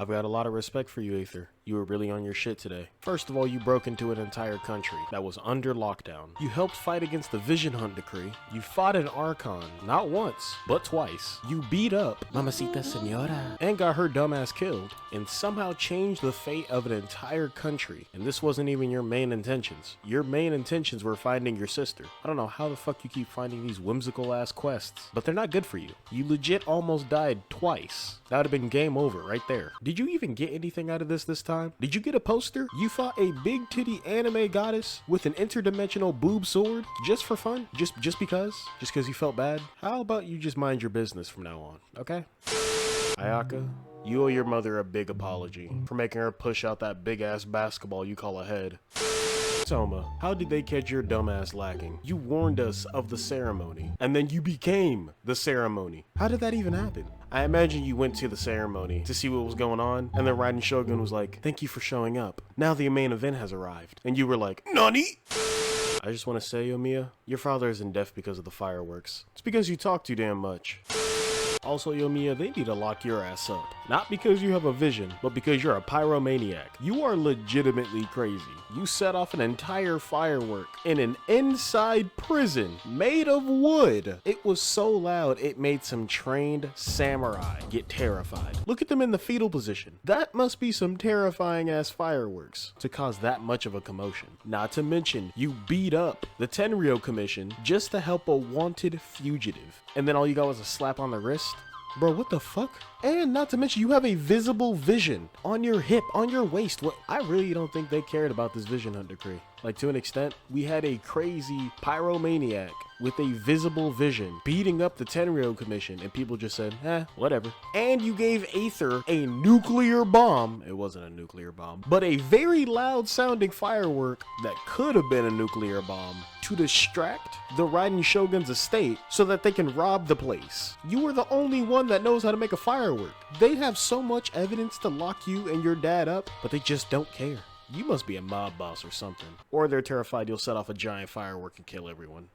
I've got a lot of respect for you, Aether. You were really on your shit today. First of all, you broke into an entire country that was under lockdown. You helped fight against the Vision Hunt decree. You fought an Archon, not once, but twice. You beat up Mamacita Senora and got her dumbass killed, and somehow changed the fate of an entire country. And this wasn't even your main intentions. Your main intentions were finding your sister. I don't know how the fuck you keep finding these whimsical ass quests, but they're not good for you. You legit almost died twice. That would have been game over right there. Did you even get anything out of this time? Did you get a poster? You fought a big titty anime goddess with an interdimensional boob sword just for fun? Just because? Just because you felt bad? How about you just mind your business from now on, okay? Ayaka, you owe your mother a big apology for making her push out that big ass basketball you call a head. Soma, how did they catch your dumbass lacking? You warned us of the ceremony, and then you became the ceremony. How did that even happen? I imagine you went to the ceremony to see what was going on, and then Raiden Shogun was like, "Thank you for showing up. Now the main event has arrived." And you were like, "Nani?" I just want to say, Yomiya, your father isn't deaf because of the fireworks. It's because you talk too damn much. Also, Yomiya, they need to lock your ass up. Not because you have a vision, but because you're a pyromaniac. You are legitimately crazy. You set off an entire firework in an inside prison made of wood. It was so loud, it made some trained samurai get terrified. Look at them in the fetal position. That must be some terrifying ass fireworks to cause that much of a commotion. Not to mention, you beat up the Tenryou Commission just to help a wanted fugitive. And then all you got was a slap on the wrist? Bro, what the fuck? And not to mention, you have a visible vision on your hip, on your waist. What? I really don't think they cared about this Vision Hunt decree. Like, to an extent, we had a crazy pyromaniac with a visible vision beating up the Tenryou Commission, and people just said, whatever. And you gave Aether a nuclear bomb. It wasn't a nuclear bomb, but a very loud sounding firework that could have been a nuclear bomb to distract the Raiden Shogun's estate so that they can rob the place. You were the only one that knows how to make a firework. They have so much evidence to lock you and your dad up, but they just don't care. You must be a mob boss or something. Or they're terrified you'll set off a giant firework and kill everyone.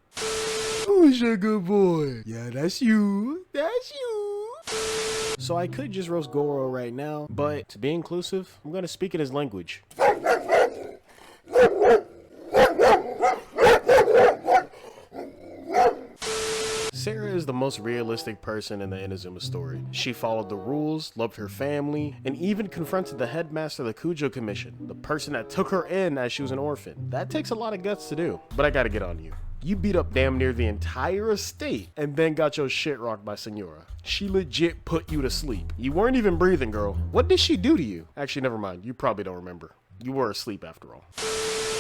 Who's a good boy? Yeah, that's you. That's you. So I could just roast Goro right now, but to be inclusive, I'm gonna speak in his language. Sarah is the most realistic person in the Inazuma story. She followed the rules, loved her family, and even confronted the headmaster of the Kujo Commission, the person that took her in as she was an orphan. That takes a lot of guts to do, but I gotta get on you. You beat up damn near the entire estate and then got your shit rocked by Senora. She legit put you to sleep. You weren't even breathing, girl. What did she do to you? Actually, never mind. You probably don't remember. You were asleep after all.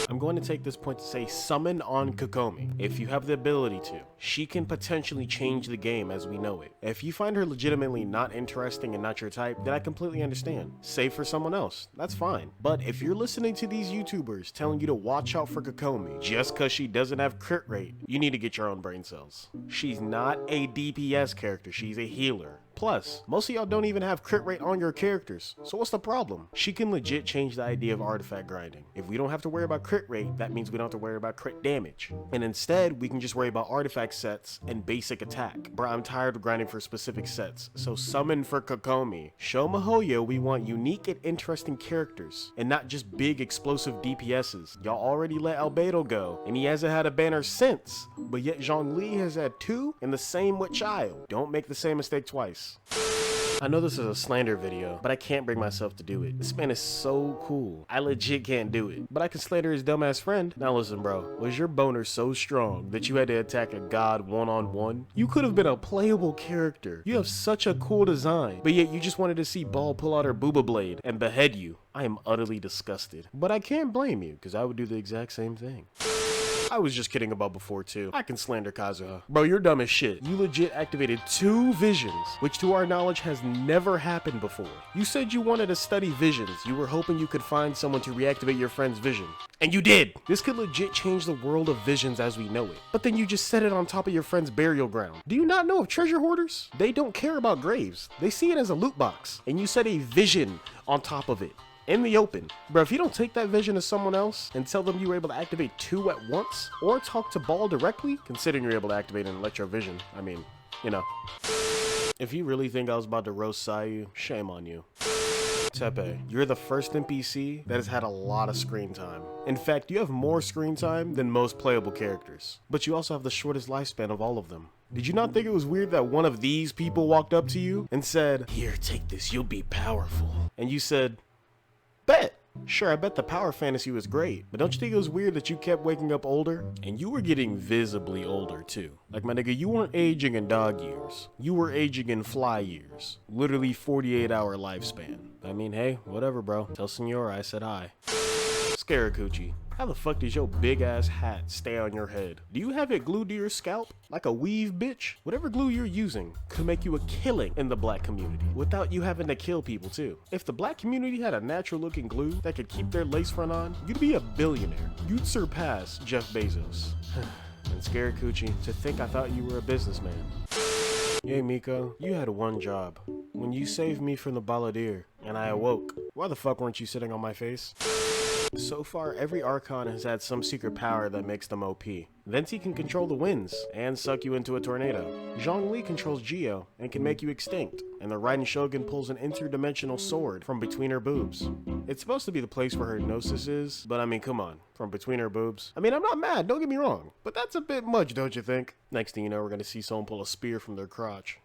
I'm going to take this point to say summon on Kokomi. If you have the ability to, she can potentially change the game as we know it. If you find her legitimately not interesting and not your type, then I completely understand. Save for someone else, that's fine. But if you're listening to these YouTubers telling you to watch out for Kokomi just cause she doesn't have crit rate, you need to get your own brain cells. She's not a DPS character, she's a healer. Plus, most of y'all don't even have crit rate on your characters, so what's the problem? She can legit change the idea of artifact grinding. If we don't have to worry about crit rate, that means we don't have to worry about crit damage. And instead, we can just worry about artifact sets and basic attack. Bruh, I'm tired of grinding for specific sets, so summon for Kokomi. Show Mihoyo we want unique and interesting characters, and not just big explosive DPSs. Y'all already let Albedo go, and he hasn't had a banner since, but yet Zhongli has had 2 and the same with Child. Don't make the same mistake twice. I know this is a slander video, but I can't bring myself to do it. This man is so cool. I legit can't do it, but I can slander his dumbass friend. Now listen, bro, was your boner so strong that you had to attack a god one-on-one? You could have been a playable character. You have such a cool design, but yet you just wanted to see Ball pull out her booba blade and behead you. I am utterly disgusted, but I can't blame you because I would do the exact same thing. I was just kidding about before too. I can slander Kazuha. Bro, you're dumb as shit. You legit activated 2 visions, which to our knowledge has never happened before. You said you wanted to study visions. You were hoping you could find someone to reactivate your friend's vision. And you did! This could legit change the world of visions as we know it. But then you just set it on top of your friend's burial ground. Do you not know of treasure hoarders? They don't care about graves. They see it as a loot box. And you set a vision on top of it. In the open. Bro, if you don't take that vision to someone else and tell them you were able to activate 2 at once, or talk to Ball directly, considering you're able to activate an electro vision, I mean, you know. If you really think I was about to roast Sayu, shame on you. Tepe, you're the first NPC that has had a lot of screen time. In fact, you have more screen time than most playable characters, but you also have the shortest lifespan of all of them. Did you not think it was weird that one of these people walked up to you and said, "Here, take this, you'll be powerful," and you said, "Bet." Sure, I bet the power fantasy was great, but don't you think it was weird that you kept waking up older? And you were getting visibly older too. Like, my nigga, you weren't aging in dog years. You were aging in fly years. Literally 48-hour lifespan. I mean, hey, whatever, bro. Tell Senora I said hi. Scaracucci, how the fuck does your big ass hat stay on your head? Do you have it glued to your scalp? Like a weave, bitch? Whatever glue you're using could make you a killing in the black community without you having to kill people too. If the black community had a natural looking glue that could keep their lace front on, you'd be a billionaire. You'd surpass Jeff Bezos. And Scaracucci, to think I thought you were a businessman. Yay, Miko, you had one job. When you saved me from the balladeer and I awoke, why the fuck weren't you sitting on my face? So far, every Archon has had some secret power that makes them OP. Venti can control the winds and suck you into a tornado. Zhongli controls Geo and can make you extinct. And the Raiden Shogun pulls an interdimensional sword from between her boobs. It's supposed to be the place where her gnosis is, but I mean, come on, from between her boobs. I mean, I'm not mad, don't get me wrong, but that's a bit much, don't you think? Next thing you know, we're gonna see someone pull a spear from their crotch.